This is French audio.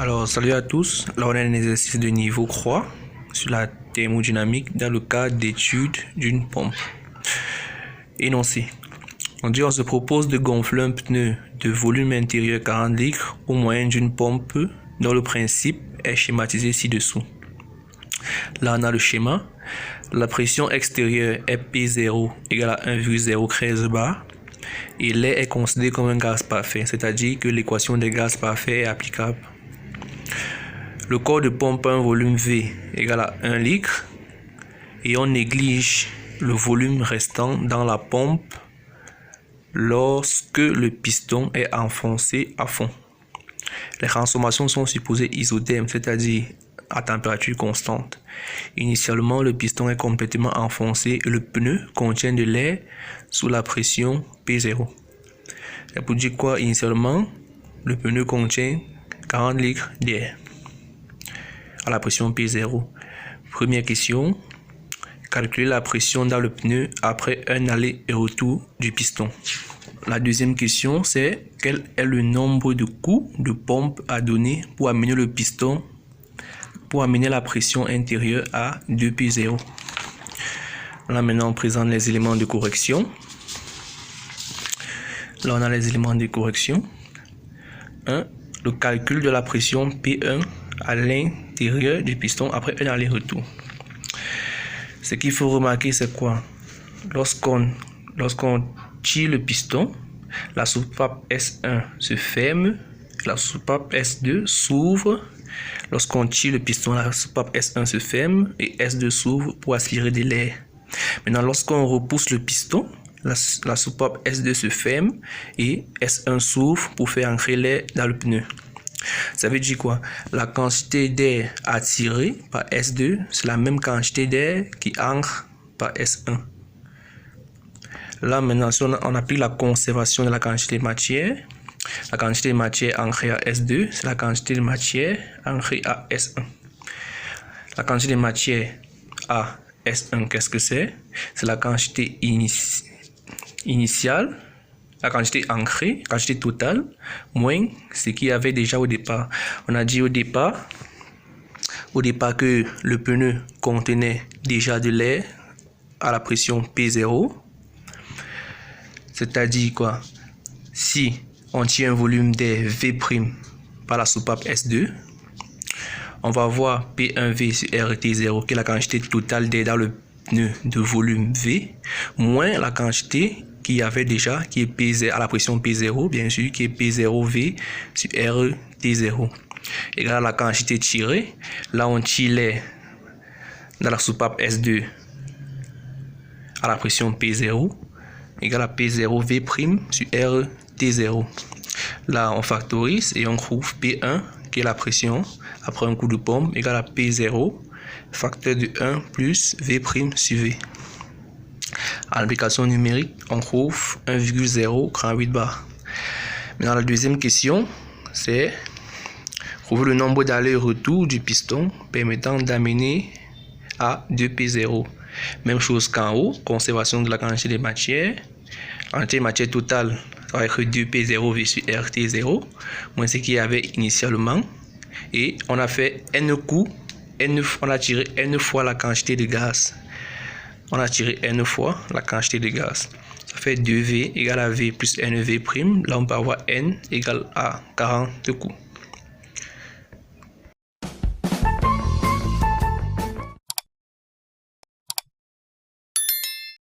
Alors, salut à tous. Là, on a un exercice de niveau croix sur la thermodynamique dans le cadre d'étude d'une pompe. Énoncé. On se propose de gonfler un pneu de volume intérieur 40 litres au moyen d'une pompe dont le principe est schématisé ci-dessous. Là, on a le schéma. La pression extérieure est P0 égale à 1,013 bar. Et l'air est considéré comme un gaz parfait, c'est-à-dire que l'équation des gaz parfaits est applicable. Le corps de pompe a un volume V égal à 1 litre et on néglige le volume restant dans la pompe lorsque le piston est enfoncé à fond. Les transformations sont supposées isothermes, c'est-à-dire à température constante. Initialement, le piston est complètement enfoncé et le pneu contient de l'air sous la pression P0. Et pour dire quoi, initialement, le pneu contient 40 litres d'air à la pression P0. Première question, calculer la pression dans le pneu après un aller et retour du piston. La deuxième question, c'est quel est le nombre de coups de pompe à donner pour amener le piston, pour amener la pression intérieure à 2P0. Là maintenant on présente les éléments de correction. Là on a les éléments de correction. 1. Le calcul de la pression P1 à l'intérieur du piston après un aller-retour. Ce qu'il faut remarquer, c'est quoi? Lorsqu'on tire le piston, la soupape S1 se ferme, la soupape S2 s'ouvre. Lorsqu'on tire le piston, la soupape S1 se ferme et S2 s'ouvre pour aspirer de l'air. Maintenant, lorsqu'on repousse le piston, la soupape S2 se ferme et S1 s'ouvre pour faire entrer l'air dans le pneu. Ça veut dire quoi? La quantité d'air attirée par S2, c'est la même quantité d'air qui entre par S1. Là, maintenant, si on applique la conservation de la quantité de matière, la quantité de matière ancrée à S2, c'est la quantité de matière ancrée à S1. La quantité de matière à S1, qu'est-ce que c'est? C'est la quantité initiale, la quantité ancrée, quantité totale, moins ce qu'il y avait déjà au départ. On a dit au départ que le pneu contenait déjà de l'air à la pression P0. C'est-à-dire quoi? Si on tire un volume d'air V' par la soupape S2, on va voir P1V sur RT0 qui est la quantité totale d'air dans le pneu de volume V, moins la quantité qu'il y avait déjà, qui est P0 à la pression P0, bien sûr, qui est P0V sur RT0, égale à la quantité tirée. Là, on tire l'air dans la soupape S2 à la pression P0, égale à P0V' sur RT0. Là, on factorise et on trouve P1, qui est la pression après un coup de pompe, égale à P0, facteur de 1 plus V' sur V. À l'application numérique, on trouve 1,038 bar. Maintenant, la deuxième question, c'est trouver le nombre d'allers-retours du piston permettant d'amener à 2P0. Même chose qu'en haut, conservation de la quantité de matière. La quantité de matière totale, ça va être 2P0V sur RT0, moins ce qu'il y avait initialement. Et on a fait N coups, on a tiré N fois la quantité de gaz. On a tiré N fois la quantité de gaz. Ça fait 2V égale à V plus NV'. Là, on peut avoir N égale à 40 coups.